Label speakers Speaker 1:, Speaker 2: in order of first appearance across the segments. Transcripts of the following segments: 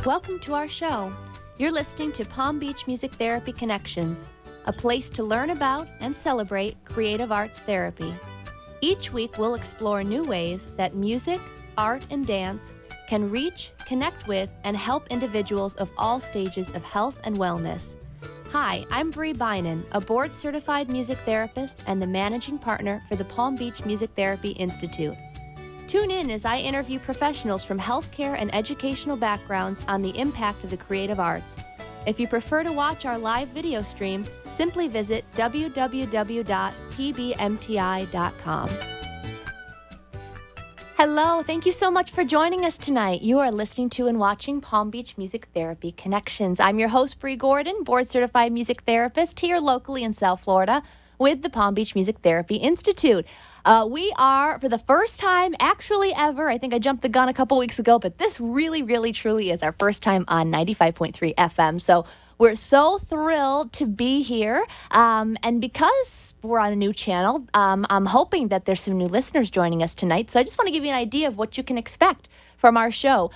Speaker 1: Welcome to our show. You're listening to Palm Beach Music Therapy Connections, a place to learn about and celebrate creative arts therapy. Each week, we'll explore new ways that music, art, and dance can reach, connect with, and help individuals of all stages of health and wellness. Hi, I'm Bree, a board-certified music therapist and the managing partner for the Palm Beach Music Therapy Institute. Tune in as I interview professionals from healthcare and educational backgrounds on the impact of the creative arts. If you prefer to watch our live video stream, simply visit www.pbmti.com. Hello, thank you so much for joining us tonight. You are listening to and watching Palm Beach Music Therapy Connections. I'm your host, Bree Gordon, board-certified music therapist here locally in South Florida with the Palm Beach Music Therapy Institute. We are, for the first time, actually ever, I think I jumped the gun a couple weeks ago, but this really, truly is our first time on 95.3 FM. So we're so thrilled to be here. And because we're on a new channel, I'm hoping that there's some new listeners joining us tonight. So I just want to give you an idea of what you can expect from our show.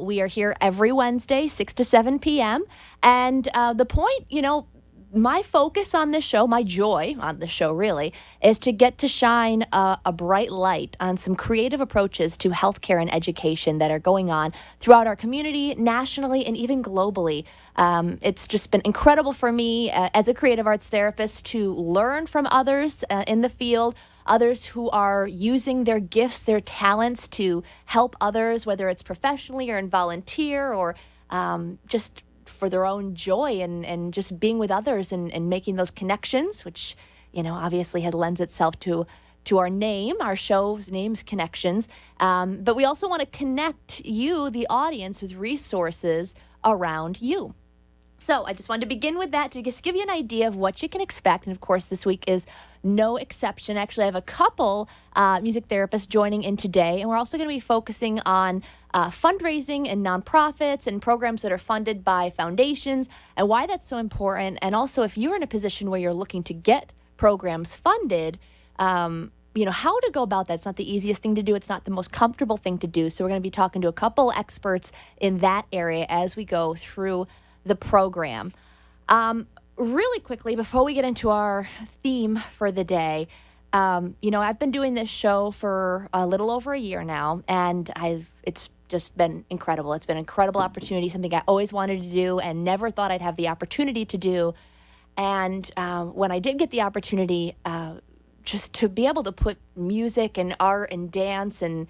Speaker 1: We are here every Wednesday, 6 to 7 p.m. And the point, my focus on this show, my joy on the show really, is to get to shine a bright light on some creative approaches to healthcare and education that are going on throughout our community, nationally, and even globally. It's just been incredible for me as a creative arts therapist to learn from others in the field, others who are using their gifts, their talents to help others, whether it's professionally or in volunteer or just for their own joy and just being with others and making those connections, which, obviously lends itself to our name. Our show's name's Connections. But we also want to connect you, the audience, with resources around you. So I just wanted to begin with that to just give you an idea of what you can expect. And of course, this week is no exception. Actually, I have a couple music therapists joining in today, and we're also going to be focusing on fundraising and nonprofits and programs that are funded by foundations and why that's so important. And also, if you're in a position where you're looking to get programs funded, how to go about that. It's not the easiest thing to do. It's not the most comfortable thing to do. So we're going to be talking to a couple experts in that area as we go through the program. Really quickly, before we get into our theme for the day, I've been doing this show for a little over a year now, and it's just been incredible. It's been an incredible opportunity, something I always wanted to do and never thought I'd have the opportunity to do. And when I did get the opportunity, just to be able to put music and art and dance and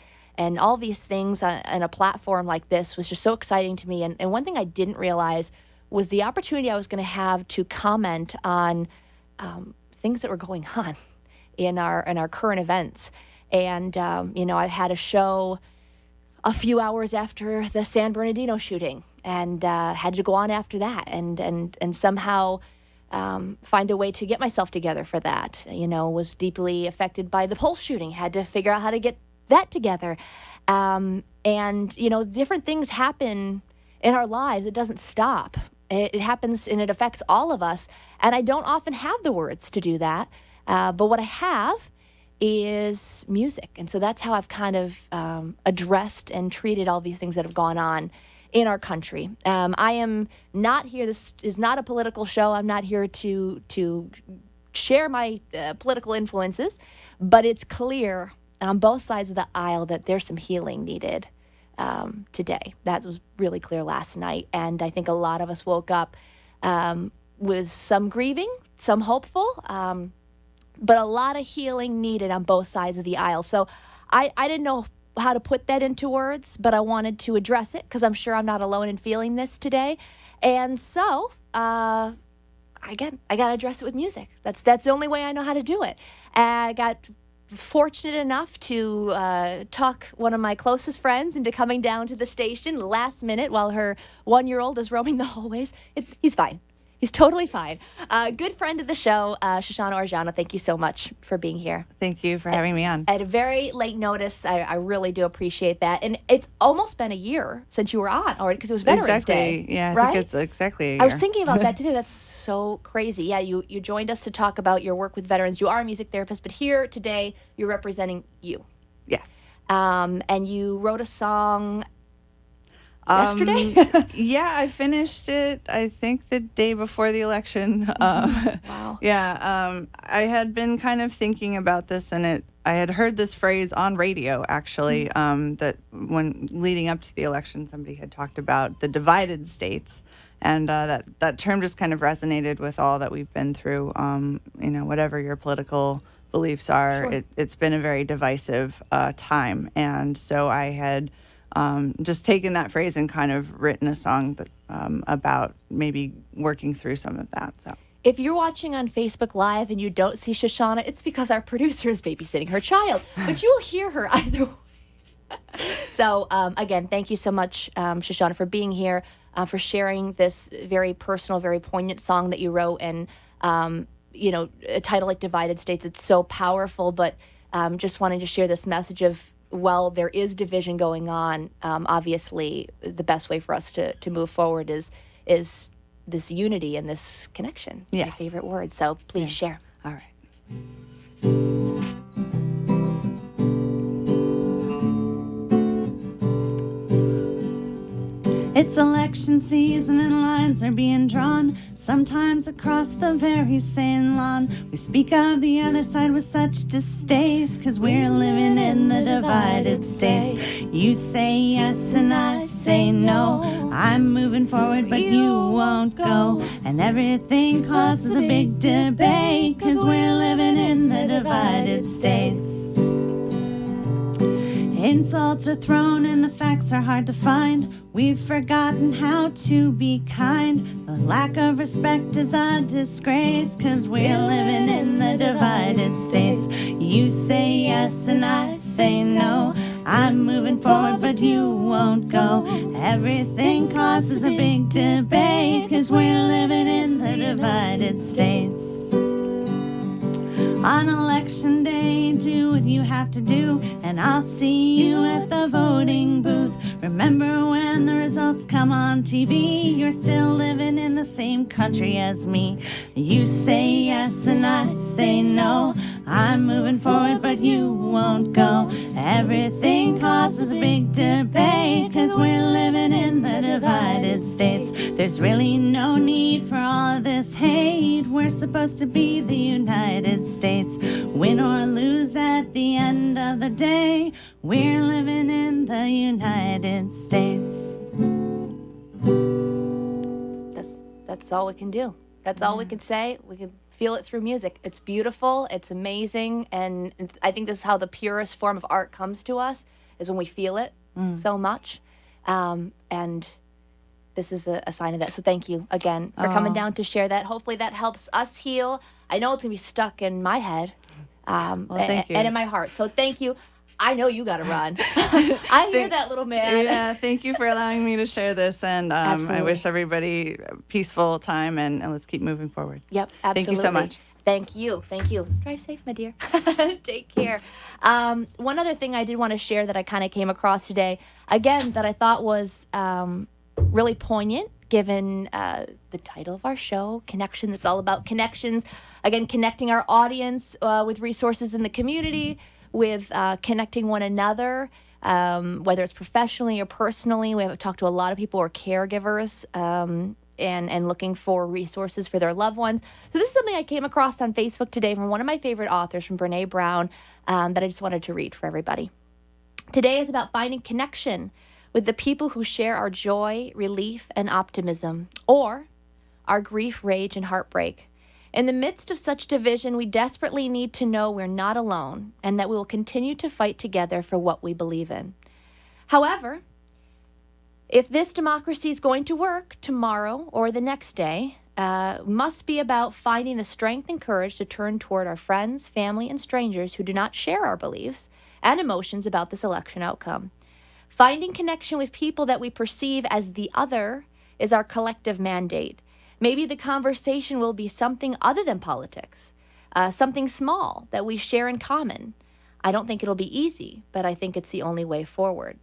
Speaker 1: all these things on a platform like this was just so exciting to me. And one thing I didn't realize was the opportunity I was going to have to comment on things that were going on in our current events. And, I've had a show a few hours after the San Bernardino shooting and had to go on after that and somehow find a way to get myself together for that. Was deeply affected by the Pulse shooting, had to figure out how to get that together. Different things happen in our lives. It doesn't stop. It happens and it affects all of us. And I don't often have the words to do that. But what I have is music. And so that's how I've kind of addressed and treated all these things that have gone on in our country. I am not here. This is not a political show. I'm not here to share my political influences. But it's clear on both sides of the aisle that there's some healing needed today. That was really clear last night. And I think a lot of us woke up with some grieving, some hopeful, but a lot of healing needed on both sides of the aisle. So I didn't know how to put that into words, but I wanted to address it because I'm sure I'm not alone in feeling this today. And so I got to address it with music. That's the only way I know how to do it. I got fortunate enough to talk one of my closest friends into coming down to the station last minute while her 1-year-old is roaming the hallways. He's fine. He's totally fine. Good friend of the show, Shoshana Arjana, thank you so much for being here.
Speaker 2: Thank you for having me on.
Speaker 1: At a very late notice, I really do appreciate that. And it's almost been a year since you were on already because it was Veterans Day.
Speaker 2: Yeah,
Speaker 1: right?
Speaker 2: I think it's exactly a year.
Speaker 1: I was thinking about that today. That's so crazy. Yeah, you joined us to talk about your work with veterans. You are a music therapist, but here today you're representing you.
Speaker 2: Yes.
Speaker 1: And you wrote a song. Yesterday?
Speaker 2: Yeah, I finished it, I think, the day before the election.
Speaker 1: Wow.
Speaker 2: Yeah, I had been kind of thinking about this, and I had heard this phrase on radio, actually, that when leading up to the election, somebody had talked about the divided states. And that term just kind of resonated with all that we've been through. Whatever your political beliefs are,
Speaker 1: Sure.
Speaker 2: it's been a very divisive time. And so I had just taken that phrase and kind of written a song that, about maybe working through some of that. So.
Speaker 1: If you're watching on Facebook Live and you don't see Shoshana, it's because our producer is babysitting her child, but you'll hear her either way. So, again, thank you so much, Shoshana, for being here, for sharing this very personal, very poignant song that you wrote. And, a title like Divided States, it's so powerful, but just wanting to share this message of, well, there is division going on. Obviously, the best way for us to move forward is this unity and this connection.
Speaker 2: Yes.
Speaker 1: My favorite word. So please share.
Speaker 2: All right. It's election season and lines are being drawn, sometimes across the very same lawn. We speak of the other side with such distaste, 'cause we're living in the divided states. You say yes and I say no. I'm moving forward but you won't go. And everything causes a big debate, 'cause we're living in the divided states. Insults are thrown and the facts are hard to find. We've forgotten how to be kind. The lack of respect is a disgrace, 'cause we're living in the divided states. You say yes and I say no. I'm moving forward but you won't go. Everything causes a big debate, 'cause we're living in the divided states. On election day, do what you have to do, and I'll see you at the voting booth. Remember when the results come on TV, you're still living in the same country as me. You say yes and I say no. I'm moving forward but you won't go. Everything causes a big debate, 'cause we're living in the divided states. There's really no need for all of this hate. We're supposed to be the United States. Win or lose at the end of the day, we're living in the United States.
Speaker 1: That's all we can do. That's all we can say. We can feel it through music. It's beautiful. It's amazing. And I think this is how the purest form of art comes to us, is when we feel it so much. And this is a sign of that. So thank you again for coming down to share that. Hopefully that helps us heal. I know it's going to be stuck in my head
Speaker 2: Thank you.
Speaker 1: and in my heart. So thank you. I know you got to run. I hear that little man.
Speaker 2: Yeah, thank you for allowing me to share this. And I wish everybody a peaceful time, and let's keep moving forward.
Speaker 1: Yep, absolutely.
Speaker 2: Thank you so much.
Speaker 1: Thank you. Thank you. Drive safe, my dear. Take care. One other thing I did want to share that I kind of came across today, again, that I thought was really poignant, given the title of our show, Connection. It's all about connections. Again, connecting our audience with resources in the community, with connecting one another, whether it's professionally or personally. We have talked to a lot of people who are caregivers and looking for resources for their loved ones. So this is something I came across on Facebook today from one of my favorite authors, from Brene Brown, that I just wanted to read for everybody. Today is about finding connection with the people who share our joy, relief, and optimism, or our grief, rage, and heartbreak. In the midst of such division, we desperately need to know we're not alone and that we will continue to fight together for what we believe in. However, if this democracy is going to work tomorrow or the next day, must be about finding the strength and courage to turn toward our friends, family, and strangers who do not share our beliefs and emotions about this election outcome. Finding connection with people that we perceive as the other is our collective mandate. Maybe the conversation will be something other than politics, something small that we share in common. I don't think it'll be easy, but I think it's the only way forward.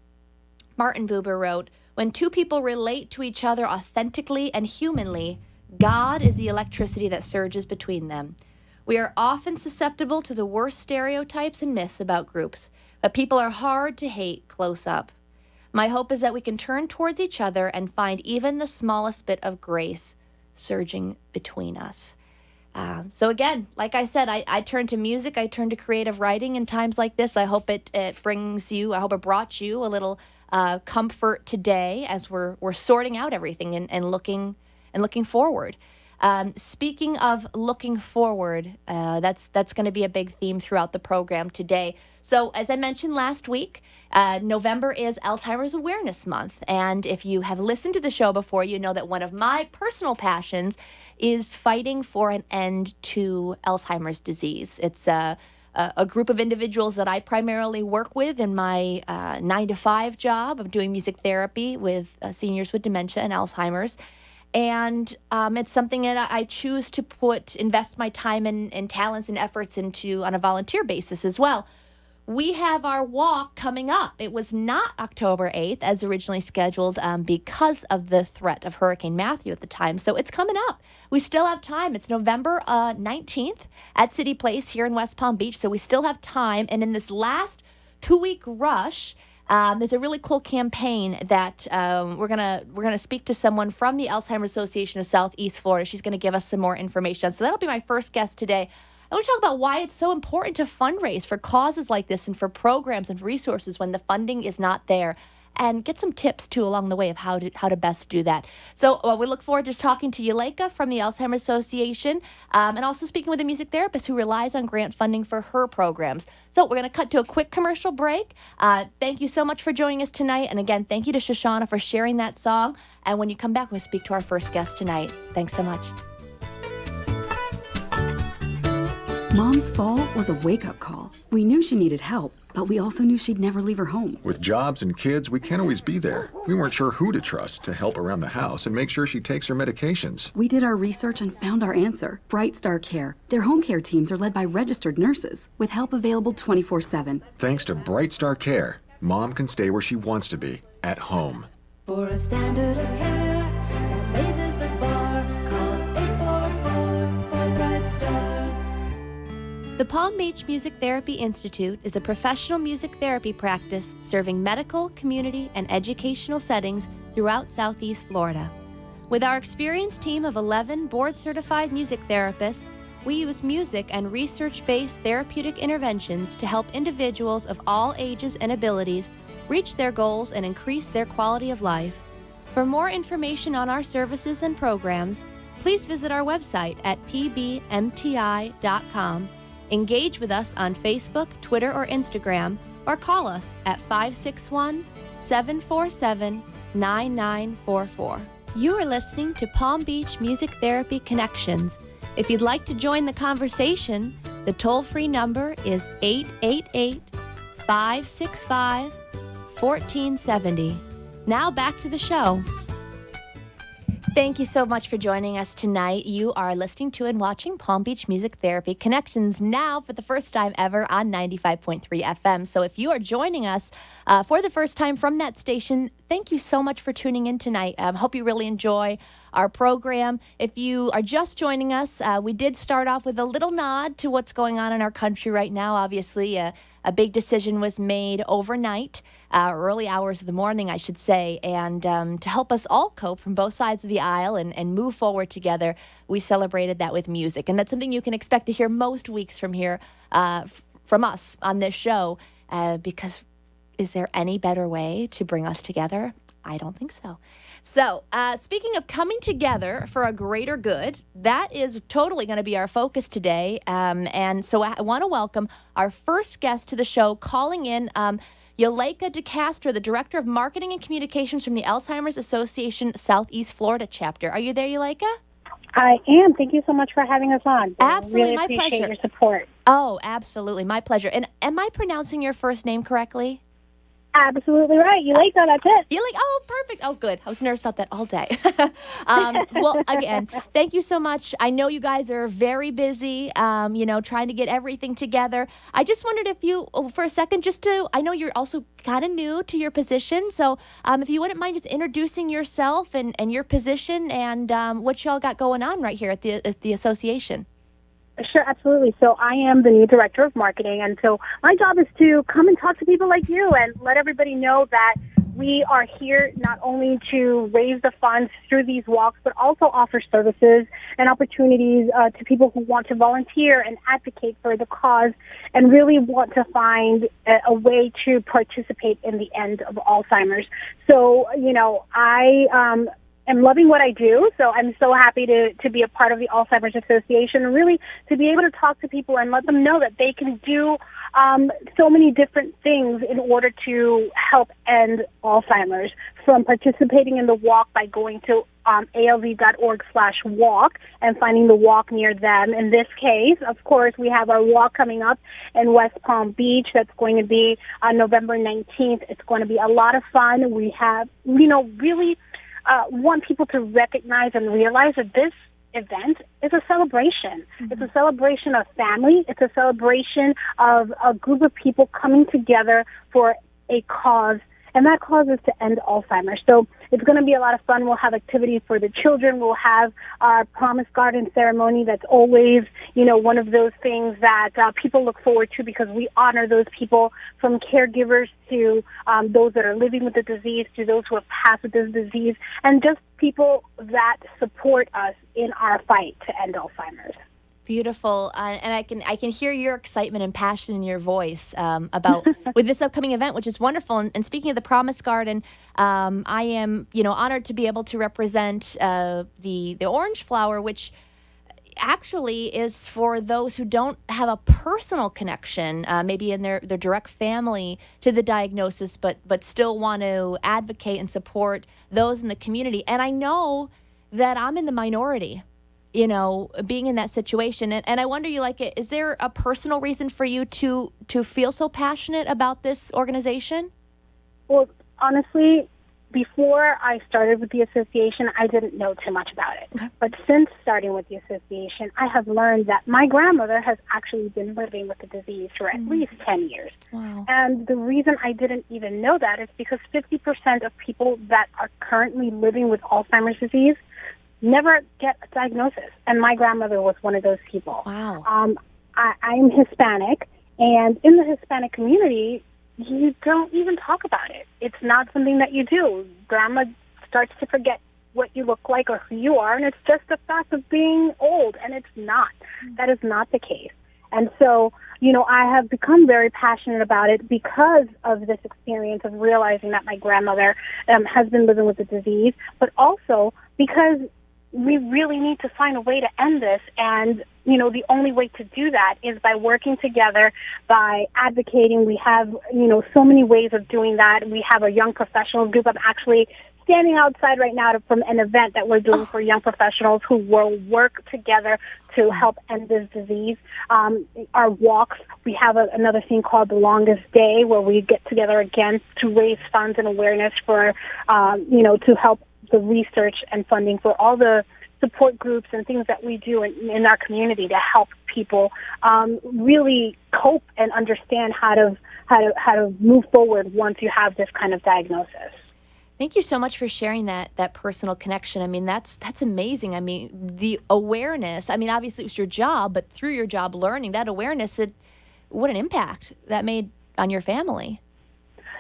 Speaker 1: Martin Buber wrote, "When two people relate to each other authentically and humanly, God is the electricity that surges between them. We are often susceptible to the worst stereotypes and myths about groups, but people are hard to hate close up. My hope is that we can turn towards each other and find even the smallest bit of grace surging between us. So again, like I said, I turn to music, I turn to creative writing in times like this. I hope it brings you, I hope it brought you a little comfort today as we're sorting out everything and looking forward. Speaking of looking forward, that's going to be a big theme throughout the program today. So as I mentioned last week, November is Alzheimer's Awareness Month. And if you have listened to the show before, you know that one of my personal passions is fighting for an end to Alzheimer's disease. It's a group of individuals that I primarily work with in my 9-to-5 job of doing music therapy with seniors with dementia and Alzheimer's. And it's something that I choose to invest my time and talents and efforts into on a volunteer basis as well. We have our walk coming up. It was not October 8th as originally scheduled because of the threat of Hurricane Matthew at the time. So it's coming up. We still have time. It's November 19th at City Place here in West Palm Beach. So we still have time. And in this last 2-week rush, there's a really cool campaign that we're gonna speak to someone from the Alzheimer's Association of Southeast Florida. She's going to give us some more information. So that'll be my first guest today. I want to talk about why it's so important to fundraise for causes like this and for programs and resources when the funding is not there, and get some tips, too, along the way of how to best do that. So we look forward to talking to Yuleka from the Alzheimer's Association and also speaking with a music therapist who relies on grant funding for her programs. So we're going to cut to a quick commercial break. Thank you so much for joining us tonight. And again, thank you to Shoshana for sharing that song. And when you come back, we'll speak to our first guest tonight. Thanks so much.
Speaker 3: Mom's fall was a wake-up call. We knew she needed help, but we also knew she'd never leave her home.
Speaker 4: With jobs and kids, we can't always be there. We weren't sure who to trust to help around the house and make sure she takes her medications.
Speaker 3: We did our research and found our answer. Bright Star Care. Their home care teams are led by registered nurses, with help available 24/7.
Speaker 4: Thanks to Bright Star Care, Mom can stay where she wants to be, at home.
Speaker 2: For a standard of care that raises the bar, call 844 for Bright Star.
Speaker 1: The Palm Beach Music Therapy Institute is a professional music therapy practice serving medical, community, and educational settings throughout Southeast Florida. With our experienced team of 11 board-certified music therapists, we use music and research-based therapeutic interventions to help individuals of all ages and abilities reach their goals and increase their quality of life. For more information on our services and programs, please visit our website at pbmti.com. Engage with us on Facebook, Twitter, or Instagram, or call us at 561-747-9944. You are listening to Palm Beach Music Therapy Connections. If you'd like to join the conversation, the toll-free number is 888-565-1470. Now back to the show. Thank you so much for joining us tonight. You are listening to and watching Palm Beach Music Therapy Connections now for the first time ever on 95.3 FM. So if you are joining us for the first time from that station, thank you so much for tuning in tonight. Hope you really enjoy our program. If you are just joining us, we did start off with a little nod to what's going on in our country right now. Obviously, a big decision was made overnight, early hours of the morning, I should say, and to help us all cope from both sides of the aisle and move forward together, we celebrated that with music. And that's something you can expect to hear most weeks from here, from us on this show, because is there any better way to bring us together? I don't think so. So, speaking of coming together for a greater good, that is totally going to be our focus today. And so I want to welcome our first guest to the show, calling in Yuleka DeCastro, the Director of Marketing and Communications from the Alzheimer's Association Southeast Florida chapter. Are you there, Yuleka?
Speaker 5: I am. Thank you so much for having us on.
Speaker 1: Absolutely,
Speaker 5: really
Speaker 1: my
Speaker 5: appreciate
Speaker 1: pleasure.
Speaker 5: Your support.
Speaker 1: Oh, absolutely, my pleasure. And am I pronouncing your first name correctly?
Speaker 5: Absolutely right. You like that? That's it.
Speaker 1: You're like, oh, perfect. Oh, good. I was nervous about that all day. Well, again, thank you so much. I know you guys are very busy, trying to get everything together. I just wondered if you, for a second, I know you're also kind of new to your position. So if you wouldn't mind just introducing yourself and your position and what y'all got going on right here at the association.
Speaker 5: Sure, absolutely. So I am the new Director of Marketing, and so my job is to come and talk to people like you and let everybody know that we are here not only to raise the funds through these walks, but also offer services and opportunities to people who want to volunteer and advocate for the cause and really want to find a way to participate in the end of Alzheimer's. So, I am loving what I do, so I'm so happy to be a part of the Alzheimer's Association and really to be able to talk to people and let them know that they can do so many different things in order to help end Alzheimer's, from participating in the walk by going to alz.org/walk and finding the walk near them. In this case, of course, we have our walk coming up in West Palm Beach. That's going to be on November 19th. It's going to be a lot of fun. We have, really want people to recognize and realize that this event is a celebration. Mm-hmm. It's a celebration of family. It's a celebration of a group of people coming together for a cause, and that cause is to end Alzheimer's. So it's going to be a lot of fun. We'll have activities for the children. We'll have our Promise Garden ceremony. That's always, one of those things that people look forward to, because we honor those people, from caregivers to those that are living with the disease, to those who have passed with this disease, and just people that support us in our fight to end Alzheimer's.
Speaker 1: Beautiful, and I can hear your excitement and passion in your voice about with this upcoming event, which is wonderful. And speaking of the Promise Garden, I am honored to be able to represent the orange flower, which actually is for those who don't have a personal connection, maybe in their direct family, to the diagnosis, but still want to advocate and support those in the community. And I know that I'm in the minority, being in that situation. And I wonder, is there a personal reason for you to feel so passionate about this organization?
Speaker 5: Well, honestly, before I started with the association, I didn't know too much about it. Okay. But since starting with the association, I have learned that my grandmother has actually been living with the disease for at least 10 years.
Speaker 1: Wow.
Speaker 5: And the reason I didn't even know that is because 50% of people that are currently living with Alzheimer's disease never get a diagnosis, and my grandmother was one of those people.
Speaker 1: Wow.
Speaker 5: I'm Hispanic, and in the Hispanic community, you don't even talk about it. It's not something that you do. Grandma starts to forget what you look like or who you are, and it's just the fact of being old, and it's not. That is not the case. And so, I have become very passionate about it because of this experience of realizing that my grandmother has been living with the disease, but also because we really need to find a way to end this. And, the only way to do that is by working together, by advocating. We have, so many ways of doing that. We have a young professionals group. I'm actually standing outside right now from an event that we're doing for young professionals who will work together to help end this disease. Our walks, we have another thing called The Longest Day, where we get together again to raise funds and awareness for, to help the research and funding for all the support groups and things that we do in our community to help people really cope and understand how to move forward once you have this kind of diagnosis.
Speaker 1: Thank you so much for sharing that personal connection. I mean, that's amazing. I mean, the awareness, obviously it was your job, but through your job learning that awareness, what an impact that made on your family.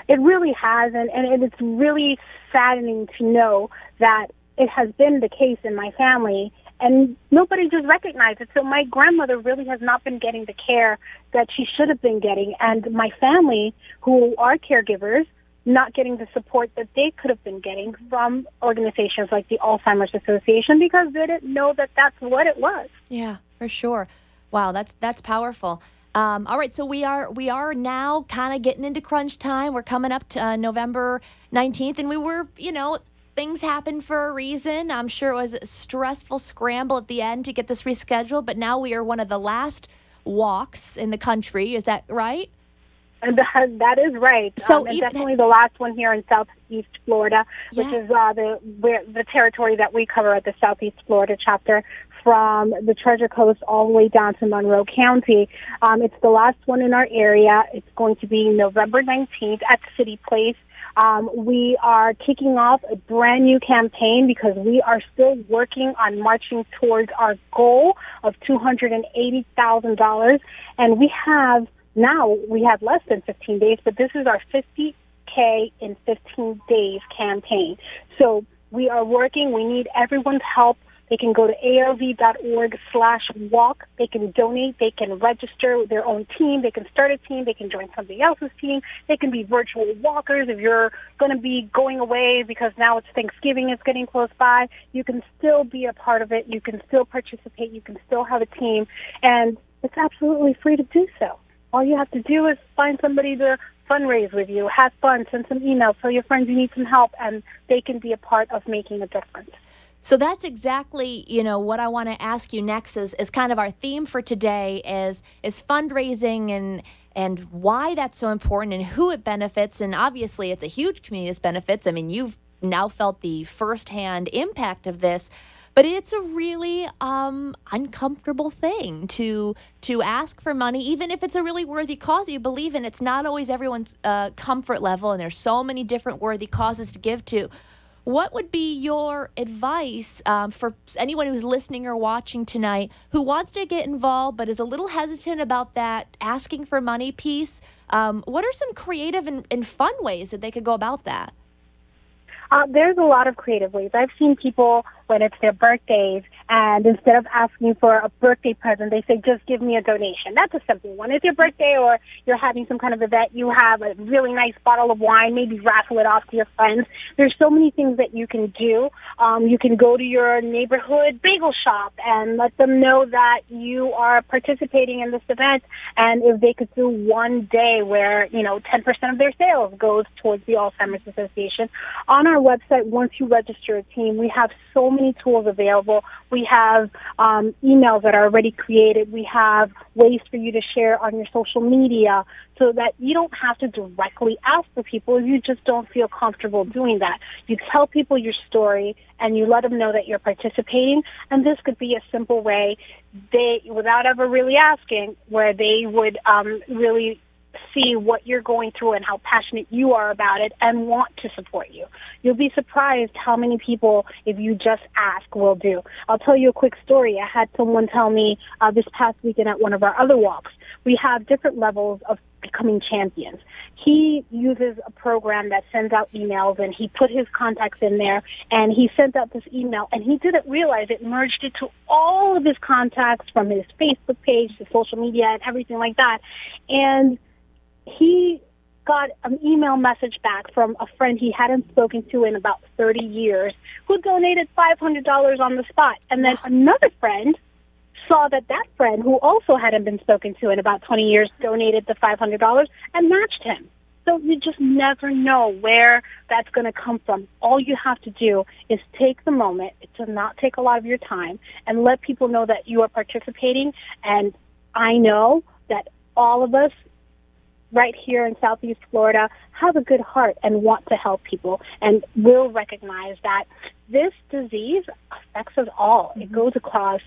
Speaker 5: It really has, and it's really saddening to know that it has been the case in my family, and nobody just recognized it. So my grandmother really has not been getting the care that she should have been getting, and my family, who are caregivers, not getting the support that they could have been getting from organizations like the Alzheimer's Association, because they didn't know that that's what it was.
Speaker 1: Yeah, for sure. Wow, that's powerful. All right, so we are now kind of getting into crunch time. We're coming up to November 19th, and we were, things happen for a reason. I'm sure it was a stressful scramble at the end to get this rescheduled, but now we are one of the last walks in the country. Is that right?
Speaker 5: And that is right.
Speaker 1: So
Speaker 5: it's definitely the last one here in Southeast Florida, which is the territory that we cover at the Southeast Florida chapter, from the Treasure Coast all the way down to Monroe County. It's the last one in our area. It's going to be November 19th at City Place. We are kicking off a brand new campaign because we are still working on marching towards our goal of $280,000. And we have less than 15 days, but this is our 5K in 15 days campaign. So we are working. We need everyone's help. They can go to arv.org/walk. They can donate. They can register their own team. They can start a team. They can join somebody else's team. They can be virtual walkers. If you're going to be going away because now it's Thanksgiving, it's getting close by, you can still be a part of it. You can still participate. You can still have a team. And it's absolutely free to do so. All you have to do is find somebody to fundraise with you, have fun, send some emails, tell your friends you need some help, and they can be a part of making a difference.
Speaker 1: So that's exactly, what I want to ask you next is kind of our theme for today is fundraising and why that's so important and who it benefits. And obviously it's a huge community that benefits. I mean, you've now felt the firsthand impact of this, but it's a really uncomfortable thing to ask for money, even if it's a really worthy cause you believe in. It's not always everyone's comfort level, and there's so many different worthy causes to give to. What would be your advice for anyone who's listening or watching tonight who wants to get involved but is a little hesitant about that asking for money piece? What are some creative and fun ways that they could go about that?
Speaker 5: There's a lot of creative ways. I've seen people when it's their birthdays, and instead of asking for a birthday present, they say, just give me a donation. That's a simple one. It's your birthday or you're having some kind of event, you have a really nice bottle of wine, maybe raffle it off to your friends. There's so many things that you can do. You can go to your neighborhood bagel shop and let them know that you are participating in this event, and if they could do one day where, 10% of their sales goes towards the Alzheimer's Association. On our website, once you register a team, we have so many tools available. We have emails that are already created. We have ways for you to share on your social media so that you don't have to directly ask for people if you just don't feel comfortable doing that. You tell people your story and you let them know that you're participating, and this could be a simple way without ever really asking, where they would really see what you're going through and how passionate you are about it and want to support you. You'll be surprised how many people, if you just ask, will do. I'll tell you a quick story. I had someone tell me this past weekend at one of our other walks, we have different levels of becoming champions. He uses a program that sends out emails, and he put his contacts in there, and he sent out this email, and he didn't realize it merged it to all of his contacts from his Facebook page to social media and everything like that. And he got an email message back from a friend he hadn't spoken to in about 30 years who donated $500 on the spot. And then another friend saw that friend, who also hadn't been spoken to in about 20 years, donated the $500 and matched him. So you just never know where that's going to come from. All you have to do is take the moment. It does not take a lot of your time, and let people know that you are participating. And I know that all of us right here in Southeast Florida have a good heart and want to help people, and will recognize that this disease affects us all. Mm-hmm. It goes across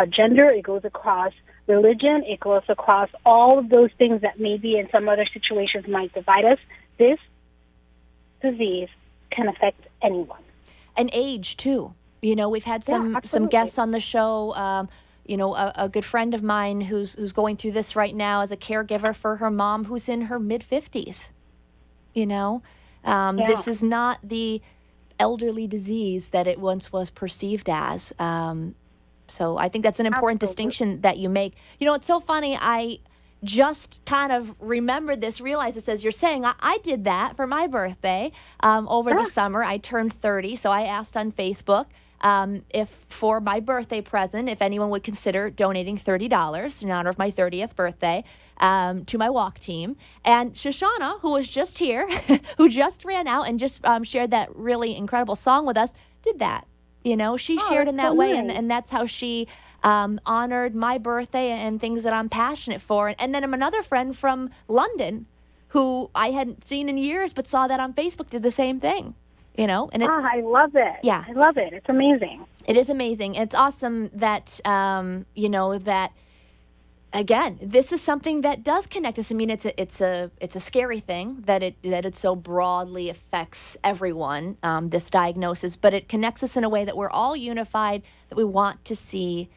Speaker 5: gender, it goes across religion, it goes across all of those things that maybe in some other situations might divide us. This disease can affect anyone.
Speaker 1: And age, too. We've had some guests on the show. A good friend of mine who's going through this right now as a caregiver for her mom who's in her mid-50s. This is not the elderly disease that it once was perceived as. So I think that's an important distinction that you make. It's so funny. I just kind of remembered this, realized this as you're saying. I did that for my birthday over the summer. I turned 30, so I asked on Facebook if for my birthday present, if anyone would consider donating $30 in honor of my 30th birthday to my walk team. And Shoshana, who was just here, who just ran out and just shared that really incredible song with us, did that. She shared in that way, nice. and that's how she honored my birthday and things that I'm passionate for. And then another friend from London, who I hadn't seen in years but saw that on Facebook, did the same thing. And
Speaker 5: I love it. Yeah, I love it. It's amazing.
Speaker 1: It is amazing. It's awesome that that. Again, this is something that does connect us. I mean, it's a scary thing that it so broadly affects everyone, this diagnosis, but it connects us in a way that we're all unified, that we want to see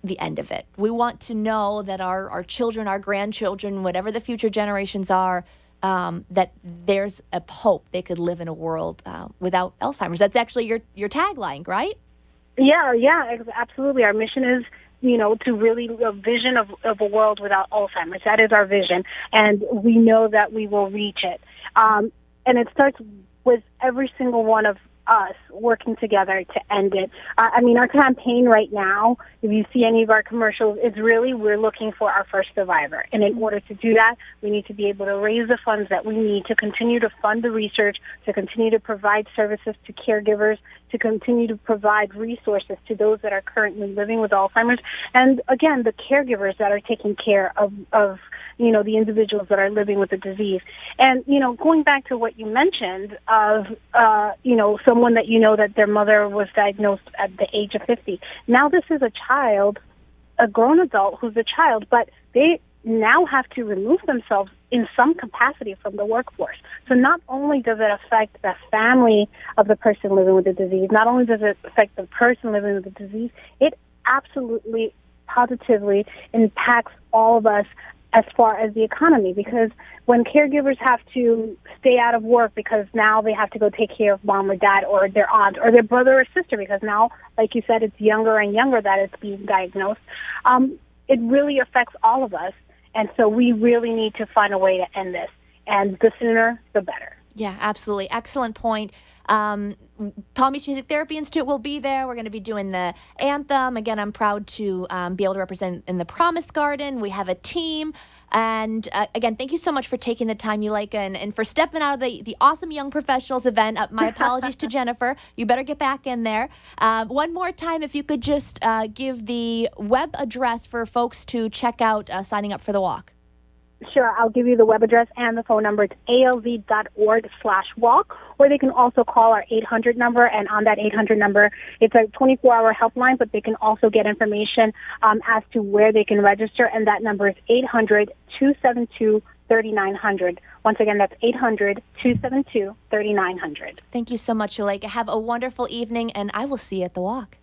Speaker 1: the end of it. We want to know that our children, our grandchildren, whatever the future generations are, that there's a hope they could live in a world without Alzheimer's. That's actually your tagline, right?
Speaker 5: Yeah, absolutely. Our mission is, to really a vision of a world without Alzheimer's. That is our vision, and we know that we will reach it. And it starts with every single one of us working together to end it. Our campaign right now, if you see any of our commercials, is really we're looking for our first survivor. And in order to do that, we need to be able to raise the funds that we need to continue to fund the research, to continue to provide services to caregivers, to continue to provide resources to those that are currently living with Alzheimer's. And again, the caregivers that are taking care of the individuals that are living with the disease. And, going back to what you mentioned of, someone that that their mother was diagnosed at the age of 50. Now this is a child, a grown adult who's a child, but they now have to remove themselves in some capacity from the workforce. So not only does it affect the family of the person living with the disease, not only does it affect the person living with the disease, it absolutely, positively impacts all of us as far as the economy, because when caregivers have to stay out of work because now they have to go take care of mom or dad or their aunt or their brother or sister, because now, like you said, it's younger and younger that it's being diagnosed, it really affects all of us. And so we really need to find a way to end this. And the sooner, the better.
Speaker 1: Yeah, absolutely. Excellent point. Palm Beach Music Therapy Institute will be there. We're going to be doing the anthem. Again, I'm proud to be able to represent in the Promise Garden. We have a team. And again, thank you so much for taking the time, Yuleika, and for stepping out of the Awesome Young Professionals event. My apologies to Jennifer. You better get back in there. One more time, if you could just give the web address for folks to check out signing up for the walk.
Speaker 5: Sure, I'll give you the web address and the phone number. It's alz.org/walk, or they can also call our 800 number, and on that 800 number, it's a 24-hour helpline, but they can also get information as to where they can register, and that number is 800-272-3900. Once again, that's 800-272-3900.
Speaker 1: Thank you so much, Yuleika. Have a wonderful evening, and I will see you at the walk.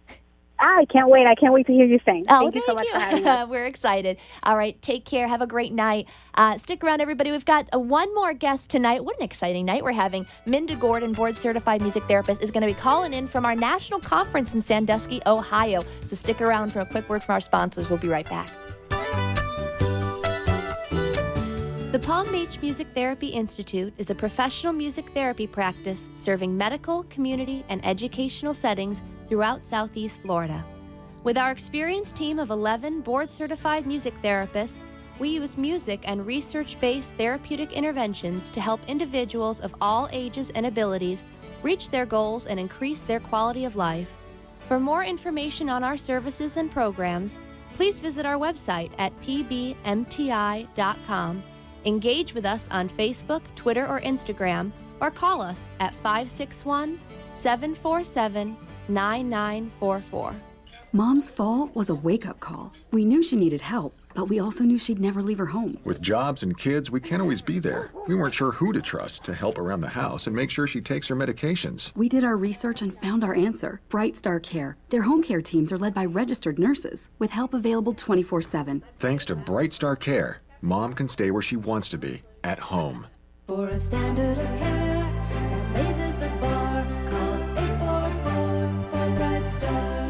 Speaker 5: I can't wait. I can't wait to hear you sing.
Speaker 1: Oh,
Speaker 5: thank you so much for having me.
Speaker 1: We're excited. All right, take care. Have a great night. Stick around, everybody. We've got one more guest tonight. What an exciting night we're having. Minda Gordon, board-certified music therapist, is going to be calling in from our national conference in Sandusky, Ohio. So stick around for a quick word from our sponsors. We'll be right back. The Palm Beach Music Therapy Institute is a professional music therapy practice serving medical, community, and educational settings throughout Southeast Florida. With our experienced team of 11 board-certified music therapists, we use music and research-based therapeutic interventions to help individuals of all ages and abilities reach their goals and increase their quality of life. For more information on our services and programs, please visit our website at pbmti.com. Engage with us on Facebook, Twitter, or Instagram, or call us at 561-747-9944.
Speaker 3: Mom's fall was a wake-up call. We knew she needed help, but we also knew she'd never leave her home.
Speaker 4: With jobs and kids, we can't always be there. We weren't sure who to trust to help around the house and make sure she takes her medications.
Speaker 3: We did our research and found our answer. Bright Star Care. Their home care teams are led by registered nurses, with help available 24/7.
Speaker 4: Thanks to Bright Star Care, Mom can stay where she wants to be, at home.
Speaker 2: For a standard of care that raises the bar, call 844 for Bright Star.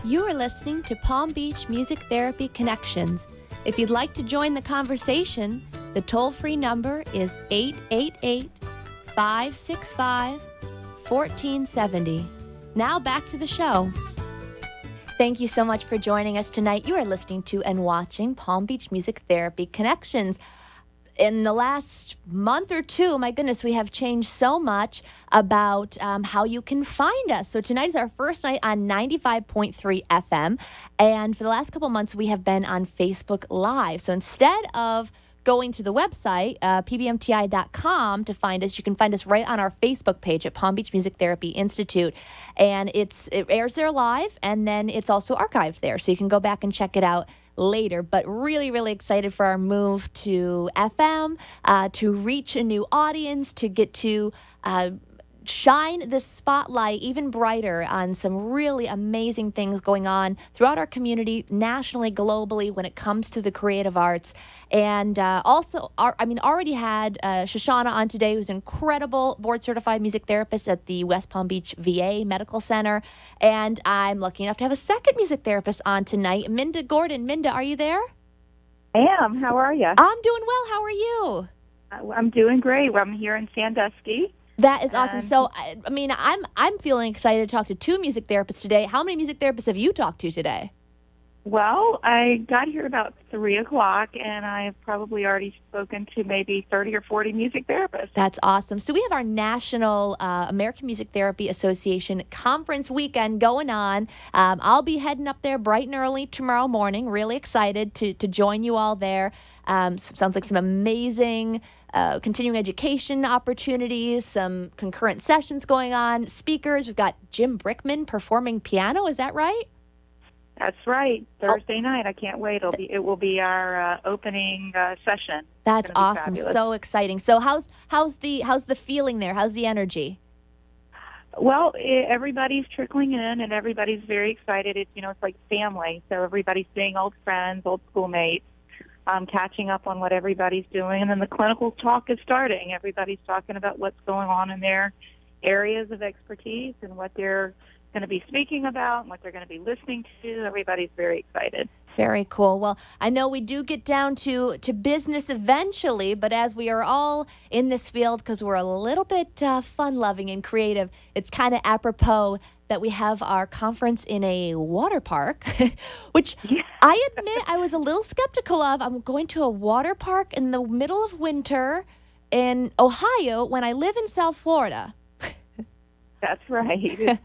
Speaker 1: You are listening to Palm Beach Music Therapy Connections. If you'd like to join the conversation, the toll-free number is 888-565-1470. Now back to the show. Thank you so much for joining us tonight. You are listening to and watching Palm Beach Music Therapy Connections. In the last month or two, my goodness, we have changed so much about how you can find us. So tonight is our first night on 95.3 FM. And for the last couple months, we have been on Facebook Live. So instead of going to the website, pbmti.com, to find us, you can find us right on our Facebook page at Palm Beach Music Therapy Institute. And it airs there live, and then it's also archived there. So you can go back and check it out later. But really, really excited for our move to FM, to reach a new audience, to get to shine this spotlight even brighter on some really amazing things going on throughout our community, nationally, globally, when it comes to the creative arts. And already had Shoshana on today, who's an incredible board-certified music therapist at the West Palm Beach VA Medical Center. And I'm lucky enough to have a second music therapist on tonight, Minda Gordon. Minda, are you there?
Speaker 6: I am. How are you?
Speaker 1: I'm doing well. How are you?
Speaker 6: I'm doing great. I'm here in Sandusky.
Speaker 1: That is awesome. So, I'm feeling excited to talk to two music therapists today. How many music therapists have you talked to today?
Speaker 6: Well, I got here about 3 o'clock, and I've probably already spoken to maybe 30 or 40 music therapists.
Speaker 1: That's awesome. So we have our National American Music Therapy Association Conference weekend going on. I'll be heading up there bright and early tomorrow morning. Really excited to join you all there. Sounds like some amazing continuing education opportunities, some concurrent sessions going on, speakers. We've got Jim Brickman performing piano. Is that right?
Speaker 6: That's right. Thursday night. I can't wait. It will be our opening session.
Speaker 1: That's awesome.
Speaker 6: Fabulous.
Speaker 1: So exciting. So how's the feeling there? How's the energy?
Speaker 6: Well, everybody's trickling in, and everybody's very excited. It's like family. So everybody's seeing old friends, old schoolmates, catching up on what everybody's doing, and then the clinical talk is starting. Everybody's talking about what's going on in their areas of expertise and what they're going to be speaking about and what they're going to be listening to. Everybody's very excited.
Speaker 1: Very cool. Well, I know we do get down to business eventually, but as we are all in this field because we're a little bit fun-loving and creative, it's kind of apropos that we have our conference in a water park, which I admit I was a little skeptical of. I'm going to a water park in the middle of winter in Ohio when I live in South Florida.
Speaker 6: That's right.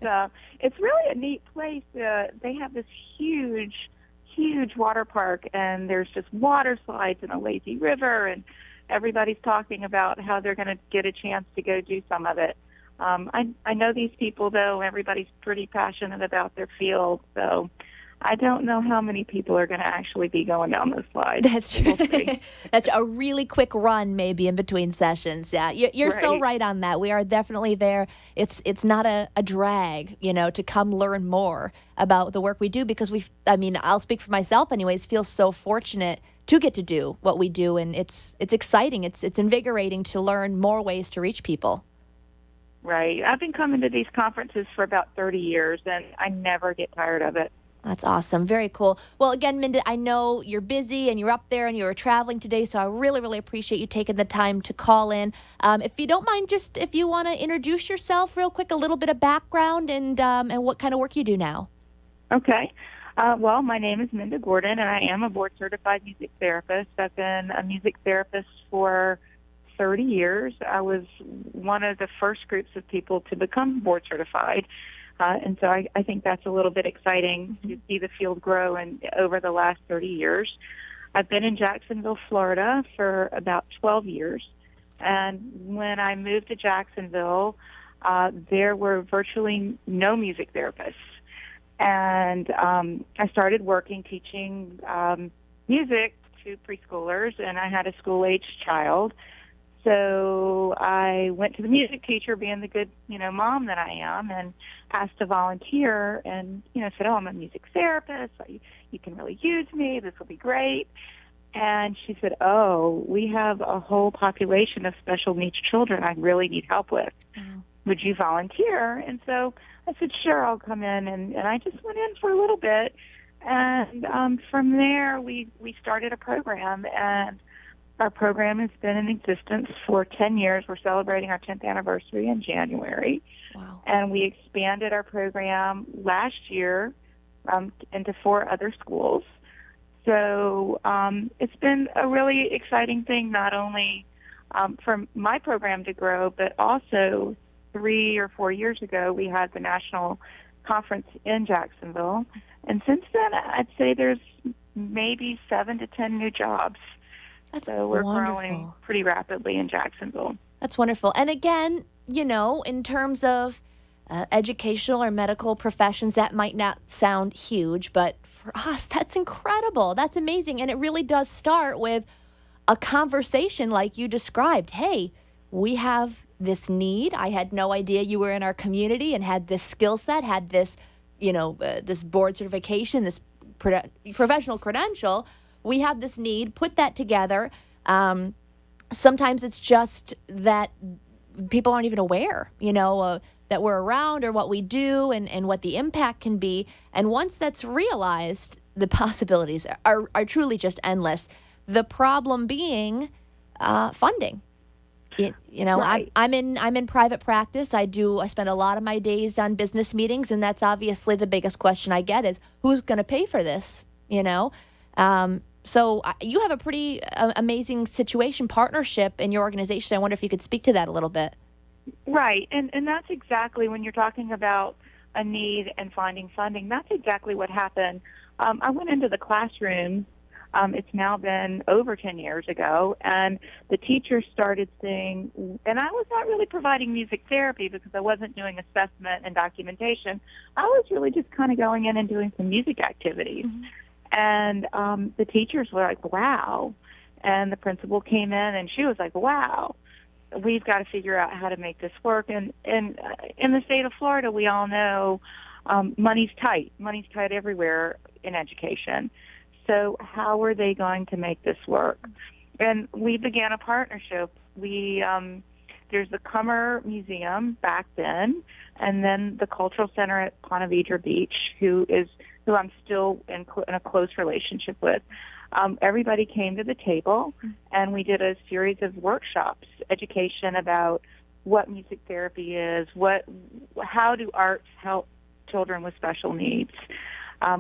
Speaker 6: It's really a neat place. They have this huge water park, and there's just water slides and a lazy river, and everybody's talking about how they're going to get a chance to go do some of it. I know these people, though. Everybody's pretty passionate about their field, so I don't know how many people are going to actually be going down those slides.
Speaker 1: That's true. That's a really quick run, maybe in between sessions. Yeah, you're so right on that. We are definitely there. It's not a drag, to come learn more about the work we do because I'll speak for myself, anyways. Feel so fortunate to get to do what we do, and it's exciting. It's invigorating to learn more ways to reach people.
Speaker 6: Right. I've been coming to these conferences for about 30 years, and I never get tired of it.
Speaker 1: That's awesome. Very cool. Well, again, Minda, I know you're busy and you're up there and you're traveling today, so I really, really appreciate you taking the time to call in. If you don't mind, just if you want to introduce yourself real quick, a little bit of background and what kind of work you do now.
Speaker 6: Okay. Well, my name is Minda Gordon, and I am a board-certified music therapist. I've been a music therapist for 30 years. I was one of the first groups of people to become board-certified. And so I think that's a little bit exciting to see the field grow over the last 30 years. I've been in Jacksonville, Florida for about 12 years. And when I moved to Jacksonville, there were virtually no music therapists. And I started working teaching music to preschoolers, and I had a school-aged child. So I went to the music teacher, being the good, mom that I am, and asked to volunteer and, said, I'm a music therapist. You can really use me. This will be great. And she said, we have a whole population of special needs children I really need help with. Mm. Would you volunteer? And so I said, sure, I'll come in. And I just went in for a little bit. And from there, we started a program, and our program has been in existence for 10 years. We're celebrating our 10th anniversary in January.
Speaker 1: Wow.
Speaker 6: And we expanded our program last year into 4 other schools. So it's been a really exciting thing, not only for my program to grow, but also 3 or 4 years ago, we had the national conference in Jacksonville. And since then, I'd say there's maybe 7 to 10 new jobs. So we're growing pretty rapidly in Jacksonville.
Speaker 1: That's wonderful. And again, in terms of educational or medical professions, that might not sound huge, but for us, that's incredible. That's amazing. And it really does start with a conversation like you described. Hey, we have this need. I had no idea you were in our community and had this skill set, had this, this board certification, this professional credential. We have this need, put that together. Sometimes it's just that people aren't even aware, that we're around or what we do and what the impact can be. And once that's realized, the possibilities are truly just endless. The problem being funding.
Speaker 6: Right.
Speaker 1: I'm in private practice. I spend a lot of my days on business meetings, and that's obviously the biggest question I get is who's going to pay for this? So you have a pretty amazing partnership in your organization. I wonder if you could speak to that a little bit.
Speaker 6: Right, and that's exactly when you're talking about a need and finding funding. That's exactly what happened. I went into the classroom. It's now been over 10 years ago, and the teachers started saying, and I was not really providing music therapy because I wasn't doing assessment and documentation. I was really just kind of going in and doing some music activities. Mm-hmm. And the teachers were like, wow. And the principal came in, and she was like, wow, we've got to figure out how to make this work. And in the state of Florida, we all know money's tight. Money's tight everywhere in education. So how are they going to make this work? And we began a partnership. There's the Cummer Museum back then, and then the Cultural Center at Ponte Vedra Beach, who I'm still in a close relationship with. Everybody came to the table, and we did a series of workshops, education about what music therapy is, how do arts help children with special needs,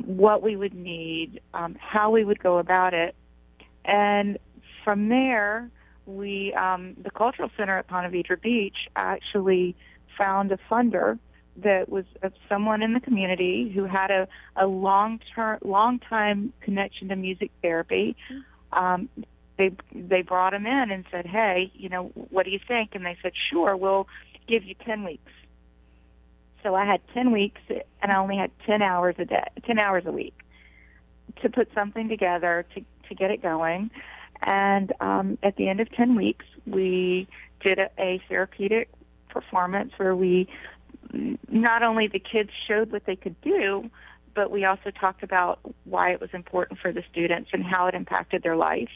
Speaker 6: what we would need, how we would go about it. And from there, the Cultural Center at Ponte Vedra Beach actually found a funder that was someone in the community who had a long time connection to music therapy. They brought him in and said, hey, what do you think? And they said, sure, we'll give you 10 weeks. So I had 10 weeks, and I only had 10 hours a week to put something together to get it going. And at the end of 10 weeks, we did a therapeutic performance where not only the kids showed what they could do, but we also talked about why it was important for the students and how it impacted their life.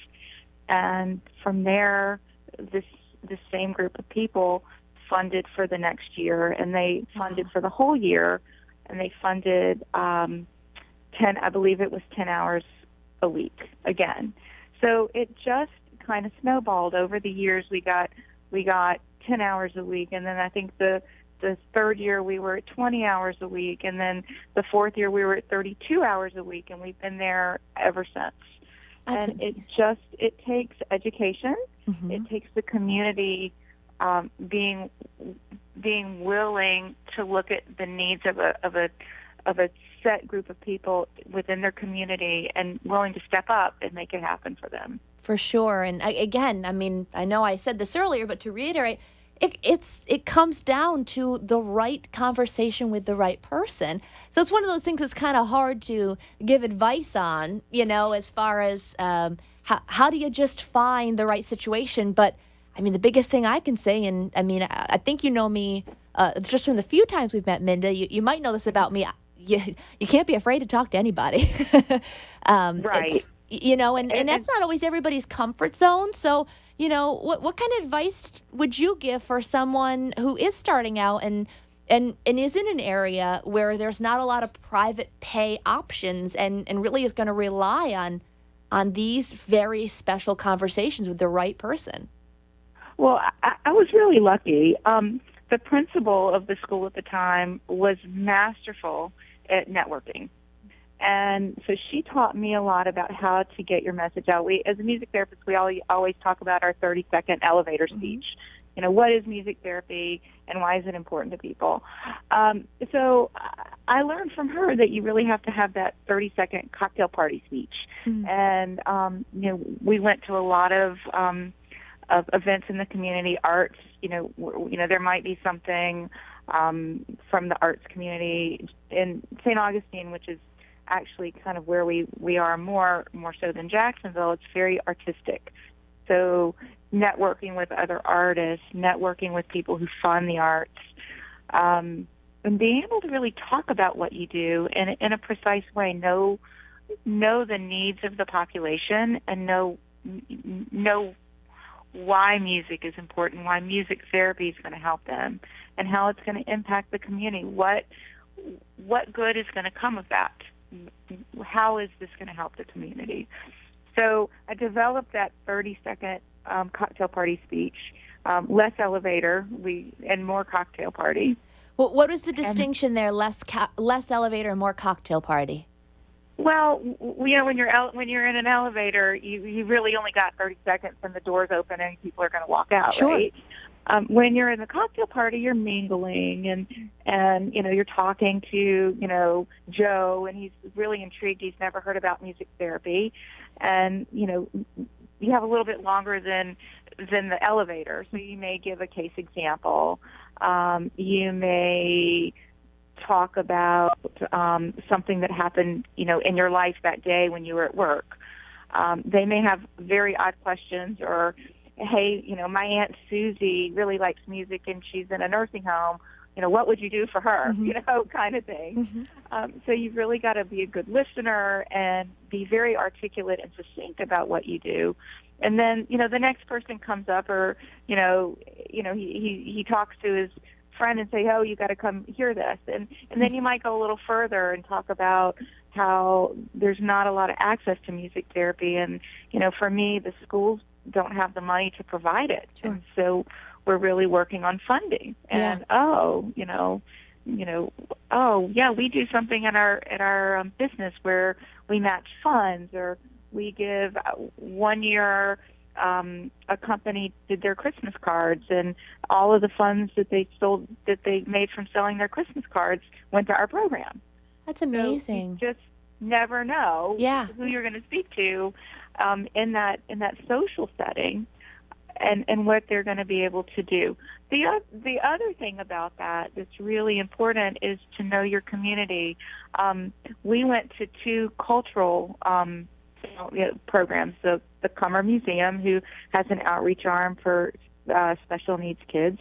Speaker 6: And from there, this same group of people funded for the next year, and they funded for the whole year, and they funded 10 hours a week again. So it just kind of snowballed over the years. We got 10 hours a week, and then I think the third year we were at 20 hours a week, and then the fourth year we were at 32 hours a week, and we've been there ever since.
Speaker 1: That's
Speaker 6: and
Speaker 1: amazing.
Speaker 6: It takes education. Mm-hmm. It takes the community being willing to look at the needs of a set group of people within their community and willing to step up and make it happen for them.
Speaker 1: For sure. And again, I know I said this earlier, but to reiterate, it comes down to the right conversation with the right person. So it's one of those things that's kind of hard to give advice on, as far as how do you just find the right situation. But the biggest thing I can say, and I think you know me just from the few times we've met, Minda, you might know this about me. You can't be afraid to talk to anybody.
Speaker 6: Right.
Speaker 1: And that's not always everybody's comfort zone. So, what kind of advice would you give for someone who is starting out and is in an area where there's not a lot of private pay options and really is going to rely on these very special conversations with the right person?
Speaker 6: Well, I was really lucky. The principal of the school at the time was masterful at networking. And so she taught me a lot about how to get your message out. As a music therapist, we always talk about our 30-second elevator speech. What is music therapy and why is it important to people? So I learned from her that you really have to have that 30-second cocktail party speech. Mm-hmm. And, we went to a lot of events in the community, arts. There might be something from the arts community in St. Augustine, which is actually kind of where we are more so than Jacksonville. It's very artistic. So networking with other artists, networking with people who fund the arts, and being able to really talk about what you do in a precise way, know the needs of the population, and know why music is important, why music therapy is going to help them, and how it's going to impact the community. What good is going to come of that? How is this going to help the community? So I developed that 30-second cocktail party speech, less elevator and more cocktail party.
Speaker 1: Well, what was the distinction there? Less elevator and more cocktail party.
Speaker 6: Well, when you're in an elevator, you really only got 30 seconds, and the doors open, and people are going to walk out,
Speaker 1: sure.
Speaker 6: Right? When you're in the cocktail party, you're mingling, and you're talking to Joe, and he's really intrigued. He's never heard about music therapy, and you have a little bit longer than the elevator, so you may give a case example. You may talk about something that happened, in your life that day when you were at work. They may have very odd questions, or, hey, my Aunt Susie really likes music and she's in a nursing home. What would you do for her?
Speaker 1: Mm-hmm.
Speaker 6: Kind of thing.
Speaker 1: Mm-hmm.
Speaker 6: So you've really got to be a good listener and be very articulate and succinct about what you do. And then, the next person comes up, or, he talks to his friend and say, oh, you got to come hear this. And then you might go a little further and talk about how there's not a lot of access to music therapy. And, for me, the schools don't have the money to provide it.
Speaker 1: Sure.
Speaker 6: And so we're really working on funding. And, we do something in our business where we match funds, or we give 1 year, a company did their Christmas cards, and all of the funds that they made from selling their Christmas cards went to our program.
Speaker 1: That's amazing.
Speaker 6: So you just never know who you're going to speak to in that social setting, and what they're going to be able to do. The other thing about that that's really important is to know your community. We went to 2 cultural programs. The Cummer Museum, who has an outreach arm for special needs kids,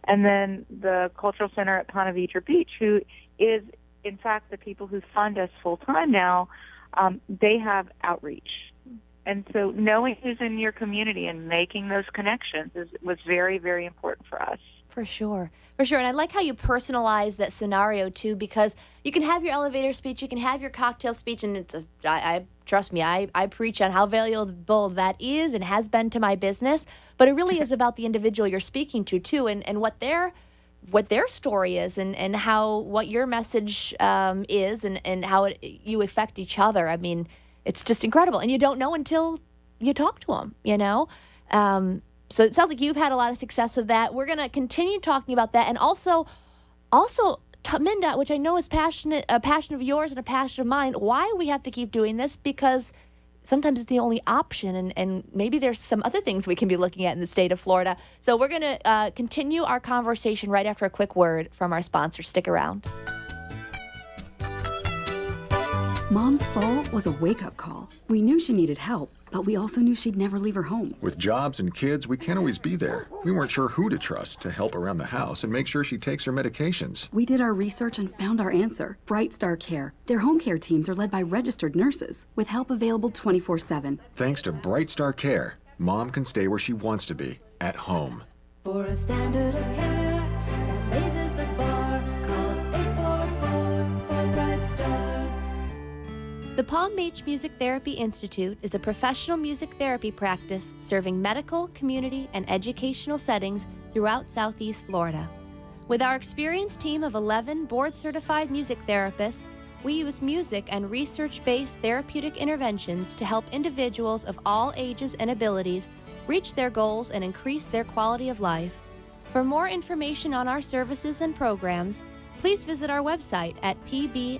Speaker 6: and then the Cultural Center at Ponte Vedra Beach, who is, in fact, the people who fund us full-time now. They have outreach. And so knowing who's in your community and making those connections was very, very important for us.
Speaker 1: For sure. And I like how you personalize that scenario, too, because you can have your elevator speech, you can have your cocktail speech, and trust me, I preach on how valuable that is and has been to my business, but it really is about the individual you're speaking to, too, and what their story is, and how what your message is, and how you affect each other. I mean, it's just incredible, and you don't know until you talk to them, So it sounds like you've had a lot of success with that. We're going to continue talking about that, and also, Minda, which I know is a passion of yours and a passion of mine, why we have to keep doing this, because sometimes it's the only option, and maybe there's some other things we can be looking at in the state of Florida. So we're going to continue our conversation right after a quick word from our sponsor. Stick around.
Speaker 3: Mom's fall was a wake-up call. We knew she needed help, but we also knew she'd never leave her home.
Speaker 4: With jobs and kids, we can't always be there. We weren't sure who to trust to help around the house and make sure she takes her medications.
Speaker 3: We did our research and found our answer. Bright Star Care. Their home care teams are led by registered nurses, with help available 24/7.
Speaker 4: Thanks to Bright Star Care, Mom can stay where she wants to be, at home.
Speaker 2: For a standard of care that raises the bar, call 844 for Bright Star.
Speaker 1: The Palm Beach Music Therapy Institute is a professional music therapy practice serving medical, community, and educational settings throughout Southeast Florida. With our experienced team of 11 board-certified music therapists, we use music and research-based therapeutic interventions to help individuals of all ages and abilities reach their goals and increase their quality of life. For more information on our services and programs, please visit our website at pbmti.com.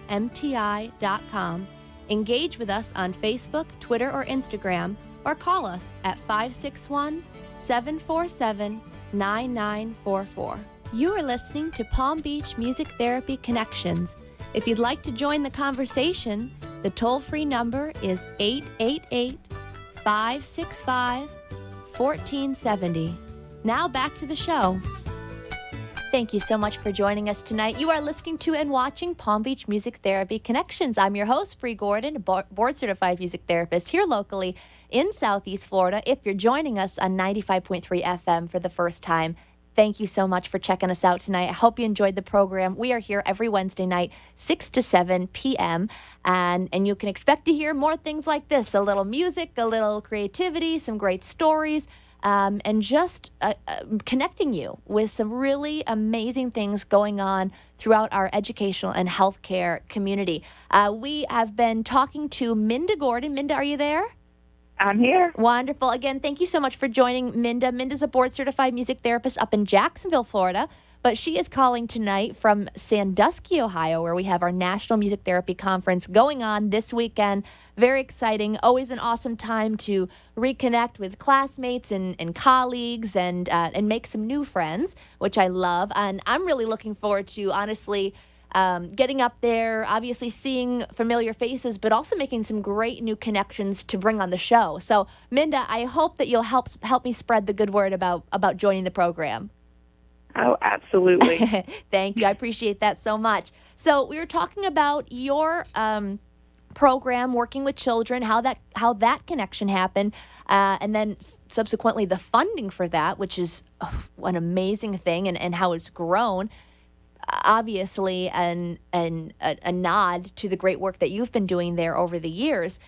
Speaker 1: Engage with us on Facebook, Twitter, or Instagram, or call us at 561-747-9944. You are listening to Palm Beach Music Therapy Connections. If you'd like to join the conversation, the toll-free number is 888-565-5555. 1470. Now back to the show. Thank you so much for joining us tonight. You are listening to and watching Palm Beach Music Therapy Connections. I'm your host, Bree Gordon, board-certified music therapist here locally in Southeast Florida. If you're joining us on 95.3 FM for the first time, thank you so much for checking us out tonight. I hope you enjoyed the program. We are here every Wednesday night, 6 to 7 p.m., and you can expect to hear more things like this, a little music, a little creativity, some great stories, and just connecting you with some really amazing things going on throughout our educational and healthcare community. We have been talking to Minda Gordon. Minda, are you there?
Speaker 6: I'm here.
Speaker 1: Wonderful. Again, thank you so much for joining Minda. Minda's a board-certified music therapist up in Jacksonville, Florida, but she is calling tonight from Sandusky, Ohio, where we have our National Music Therapy Conference going on this weekend. Very exciting. Always an awesome time to reconnect with classmates and colleagues and make some new friends, which I love. And I'm really looking forward to, honestly, getting up there, obviously seeing familiar faces, but also making some great new connections to bring on the show. So, Minda, I hope that you'll help me spread the good word about joining the program.
Speaker 6: Oh, absolutely.
Speaker 1: Thank you. I appreciate that so much. So we were talking about your program, working with children, how that connection happened, and then subsequently the funding for that, which is an amazing thing, and how it's grown. Obviously, a nod to the great work that you've been doing there over the years.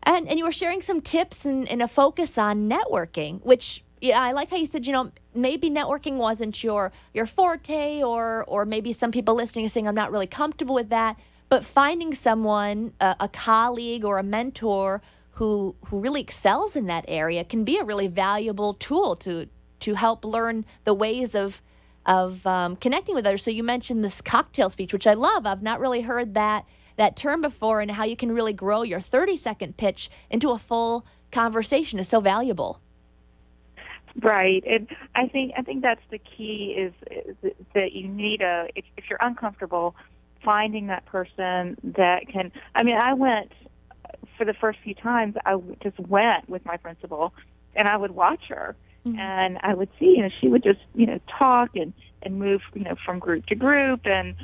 Speaker 1: And you were sharing some tips and a focus on networking, which, yeah, I like how you said, maybe networking wasn't your forte, or maybe some people listening are saying, I'm not really comfortable with that. But finding someone, a colleague or a mentor who really excels in that area can be a really valuable tool to help learn the ways of connecting with others. So you mentioned this cocktail speech, which I love. I've not really heard that term before, and how you can really grow your 30-second pitch into a full conversation is so valuable.
Speaker 6: Right, and I think that's the key is that you need if you're uncomfortable, finding that person that can. I mean, I went for the first few times. I just went with my principal, and I would watch her. Mm-hmm. And I would see, she would just, talk and move, from group to group. And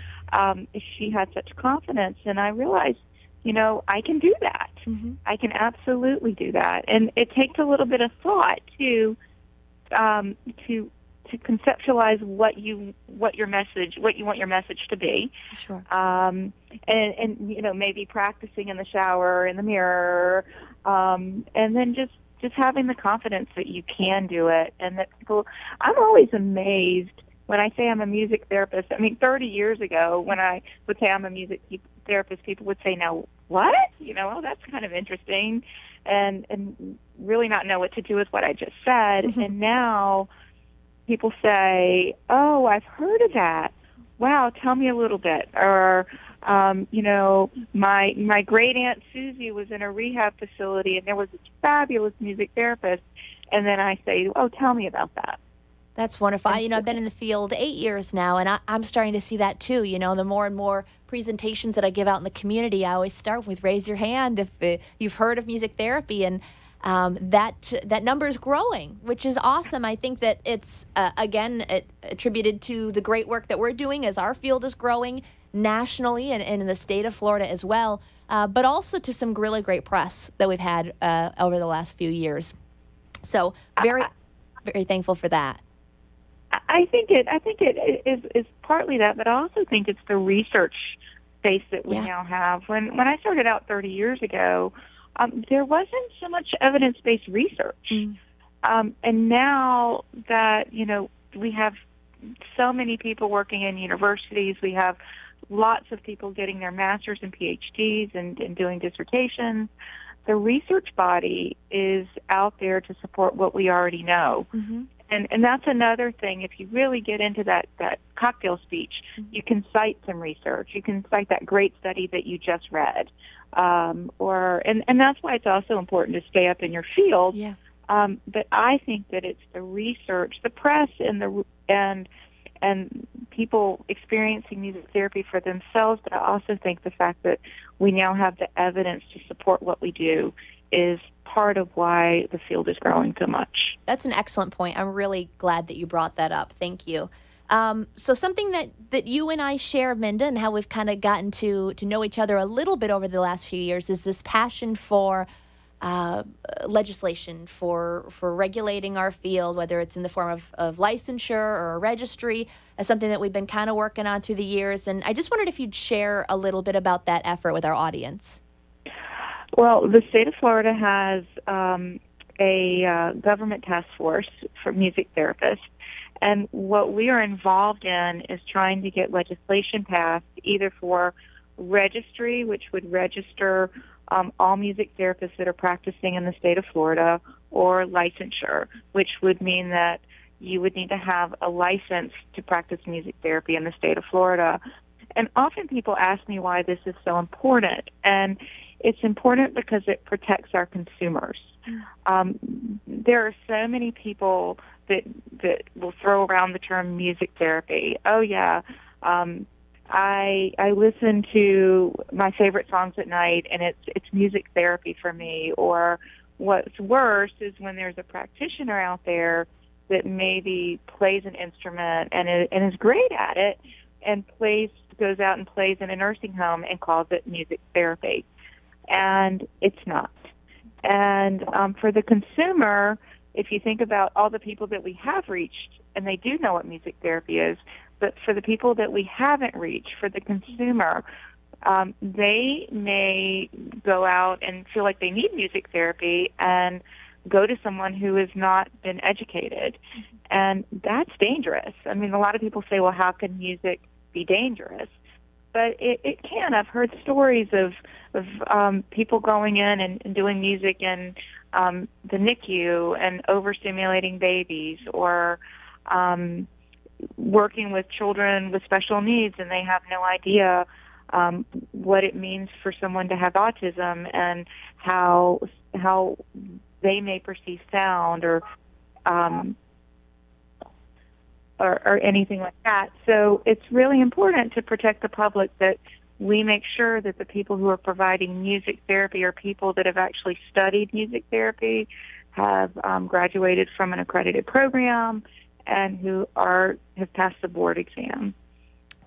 Speaker 6: she had such confidence. And I realized, I can do that. Mm-hmm. I can absolutely do that. And it takes a little bit of thought to conceptualize what you want your message to be.
Speaker 1: Sure.
Speaker 6: And maybe practicing in the shower, in the mirror, and then just having the confidence that you can do it, and that I'm always amazed when I say I'm a music therapist. I mean, 30 years ago, when I would say I'm a music therapist, people would say, now what? Oh, that's kind of interesting, and really not know what to do with what I just said. And now people say, oh, I've heard of that. Wow, tell me a little bit. Or, my great aunt Susie was in a rehab facility, and there was a fabulous music therapist. And then I say, oh, tell me about that.
Speaker 1: That's wonderful. I've been in the field 8 years now, and I'm starting to see that too. The more and more presentations that I give out in the community, I always start with raise your hand if you've heard of music therapy, and that number is growing, which is awesome. I think that it's, again, attributed to the great work that we're doing as our field is growing nationally and in the state of Florida as well, but also to some really great press that we've had over the last few years. So very, very thankful for that.
Speaker 6: I think it is partly that, but I also think it's the research base that we now have. When I started out 30 years ago, there wasn't so much evidence-based research. And now that, we have so many people working in universities, we have lots of people getting their masters and PhDs and doing dissertations. The research body is out there to support what we already know. Mm-hmm. And that's another thing. If you really get into that cocktail speech, you can cite some research. You can cite that great study that you just read. And that's why it's also important to stay up in your field.
Speaker 1: Yeah.
Speaker 6: But I think that it's the research, the press, and people experiencing music therapy for themselves. But I also think the fact that we now have the evidence to support what we do is part of why the field is growing so much.
Speaker 1: That's an excellent point. I'm really glad that you brought that up. Thank you. So something that you and I share, Minda, and how we've kind of gotten to know each other a little bit over the last few years is this passion for legislation for regulating our field, whether it's in the form of licensure or a registry, as something that we've been kind of working on through the years. And I just wondered if you'd share a little bit about that effort with our audience.
Speaker 6: Well, the state of Florida has a government task force for music therapists, and what we are involved in is trying to get legislation passed either for registry, which would register all music therapists that are practicing in the state of Florida, or licensure, which would mean that you would need to have a license to practice music therapy in the state of Florida. And often people ask me why this is so important, and it's important because it protects our consumers. There are so many people that will throw around the term music therapy. Oh yeah, I listen to my favorite songs at night, and it's music therapy for me. Or what's worse is when there's a practitioner out there that maybe plays an instrument and is great at it, and goes out and plays in a nursing home and calls it music therapy, and it's not. And for the consumer, if you think about all the people that we have reached, and they do know what music therapy is, but for the people that we haven't reached, for the consumer, they may go out and feel like they need music therapy and go to someone who has not been educated. And that's dangerous. I mean, a lot of people say, well, how can music be dangerous? But it can. I've heard stories of people going in and doing music in the NICU and overstimulating babies, or working with children with special needs, and they have no idea what it means for someone to have autism and how they may perceive sound or anything like that. So it's really important to protect the public, that we make sure that the people who are providing music therapy are people that have actually studied music therapy, have graduated from an accredited program, and who have passed the board exam.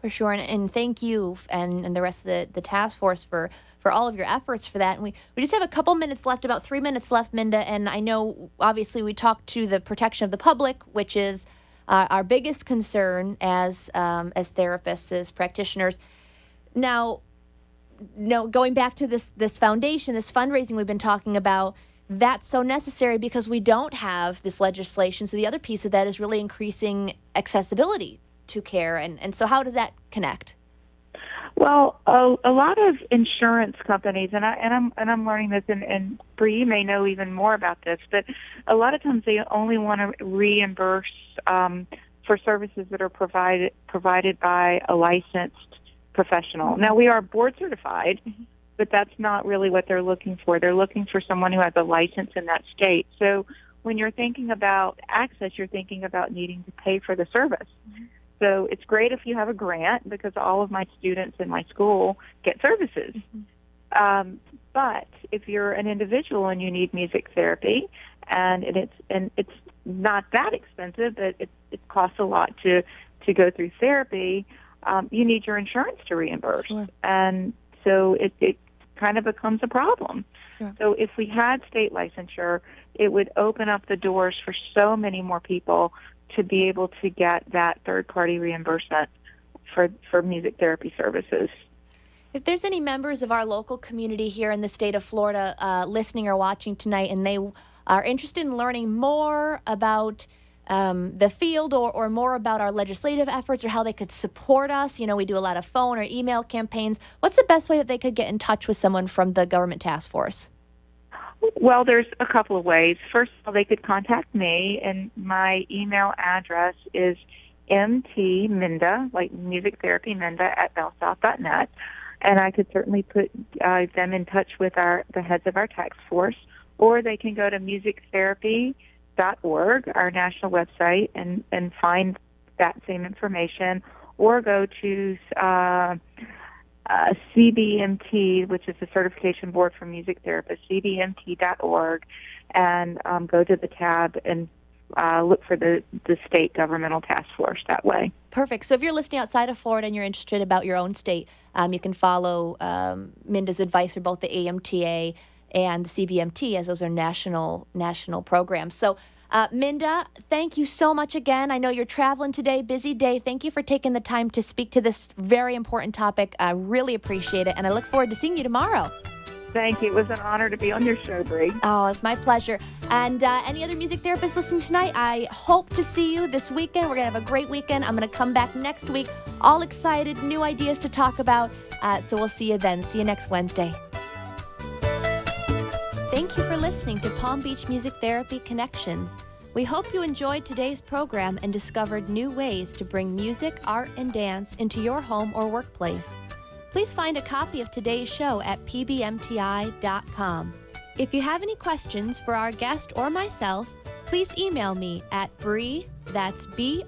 Speaker 1: For sure, and thank you and the rest of the task force for all of your efforts for that. And we just have a couple minutes left, about 3 minutes left, Minda, and I know obviously we talked to the protection of the public, which is our biggest concern as therapists, as practitioners. Now, going back to this foundation, this fundraising we've been talking about, that's so necessary because we don't have this legislation. So the other piece of that is really increasing accessibility to care. And so how does that connect?
Speaker 6: Well, a lot of insurance companies, and I'm learning this, and Bree, you may know even more about this, but a lot of times they only want to reimburse for services that are provided by a licensed professional. Now, we are board certified, but that's not really what they're looking for. They're looking for someone who has a license in that state. So when you're thinking about access, you're thinking about needing to pay for the service. So it's great if you have a grant, because all of my students in my school get services. But if you're an individual and you need music therapy, and it's not that expensive, but it costs a lot to go through therapy, you need your insurance to reimburse. Sure. And so it kind of becomes a problem. Sure. So if we had state licensure, it would open up the doors for so many more people to be able to get that third-party reimbursement for music therapy services.
Speaker 1: If there's any members of our local community here in the state of Florida listening or watching tonight, and they are interested in learning more about the field or more about our legislative efforts or how they could support us, we do a lot of phone or email campaigns. What's the best way that they could get in touch with someone from the government task force?
Speaker 6: Well, there's a couple of ways. First of all, they could contact me, and my email address is mtminda, like music therapy, Minda, @bellsouth.net. And I could certainly put them in touch with the heads of our task force, or they can go to musictherapy.org, our national website, and find that same information, or go to CBMT, which is the Certification Board for Music Therapists, cbmt.org, and go to the tab and look for the state governmental task force that way.
Speaker 1: Perfect. So if you're listening outside of Florida and you're interested about your own state, you can follow Minda's advice for both the AMTA and the CBMT, as those are national programs. So Minda, thank you so much again. I know you're traveling today, busy day. Thank you for taking the time to speak to this very important topic. I really appreciate it, and I look forward to seeing you tomorrow.
Speaker 6: Thank you. It was an honor to be on your show, Bree.
Speaker 1: Oh, it's my pleasure. And any other music therapists listening tonight, I hope to see you this weekend. We're going to have a great weekend. I'm going to come back next week, all excited, new ideas to talk about. So we'll see you then. See you next Wednesday. Thank you for listening to Palm Beach Music Therapy Connections. We hope you enjoyed today's program and discovered new ways to bring music, art, and dance into your home or workplace. Please find a copy of today's show at pbmti.com. If you have any questions for our guest or myself, please email me at Bree, that's BREE,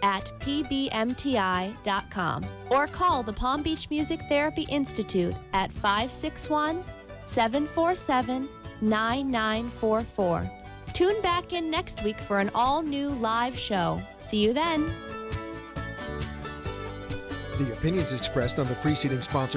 Speaker 1: at pbmti.com, or call the Palm Beach Music Therapy Institute at 561-747-9944. Tune back in next week for an all-new live show. See you then.
Speaker 7: The opinions expressed on the preceding sponsored